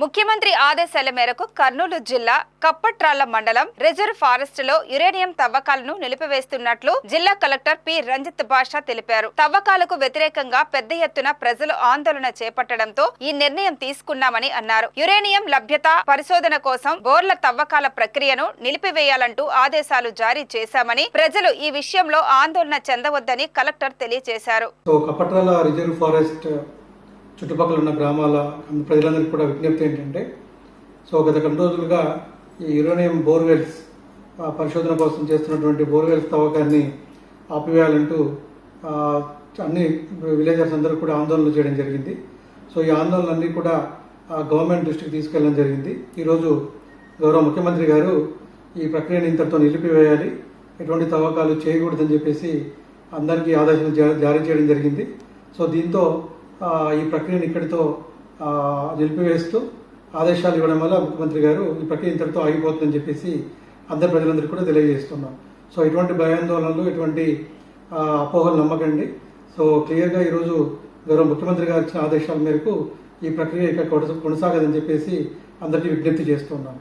ముఖ్యమంత్రి ఆదేశాల మేరకు కర్నూలు జిల్లా కప్పట్రాళ్ల మండలం రిజర్వ్ ఫారెస్ట్ లో యురేనియం తవ్వకాలను నిలిపివేస్తున్నట్లు జిల్లా కలెక్టర్ పి రంజిత్ బాషా తెలిపారు. తవ్వకాలకు వ్యతిరేకంగా పెద్ద ఎత్తున ప్రజలు ఆందోళన చేపట్టడంతో ఈ నిర్ణయం తీసుకున్నామని అన్నారు. యురేనియం లభ్యత పరిశోధన కోసం బోర్ల తవ్వకాల ప్రక్రియను నిలిపివేయాలంటూ ఆదేశాలు జారీ చేశామని, ప్రజలు ఈ విషయంలో ఆందోళన చెందవద్దని కలెక్టర్ తెలియజేశారు. చుట్టుపక్కల ఉన్న గ్రామాల ప్రజలందరికీ కూడా విజ్ఞప్తి ఏంటంటే, గత కొన్ని రోజులుగా ఈ యురేనియం బోర్వెల్స్ పరిశోధన కోసం చేస్తున్నటువంటి బోర్వెల్స్ తవ్వకాన్ని ఆపివేయాలంటూ అన్ని విలేజర్స్ అందరూ కూడా ఆందోళన చేయడం జరిగింది. ఈ ఆందోళనలన్నీ కూడా గవర్నమెంట్ దృష్టికి తీసుకెళ్ళడం జరిగింది. ఈరోజు గౌరవ ముఖ్యమంత్రి గారు ఈ ప్రక్రియను ఇంతటితో నిలిపివేయాలి, ఎటువంటి తవ్వకాలు చేయకూడదని చెప్పేసి అందరికీ ఆదేశాలు జారీ చేయడం జరిగింది. దీంతో ఈ ప్రక్రియను ఇక్కడితో నిలిపివేస్తూ ఆదేశాలు ఇవ్వడం వల్ల ముఖ్యమంత్రి గారు ఈ ప్రక్రియ ఇంతటితో ఆగిపోతుందని చెప్పేసి అందరి ప్రజలందరికీ కూడా తెలియజేస్తున్నాం. ఎటువంటి భయాందోళనలు, ఎటువంటి అపోహలు నమ్మకండి. క్లియర్గా ఈరోజు గౌరవ ముఖ్యమంత్రి గారు ఇచ్చిన ఆదేశాల మేరకు ఈ ప్రక్రియ ఇక కొనసాగదని చెప్పేసి అందరికీ విజ్ఞప్తి చేస్తున్నాం.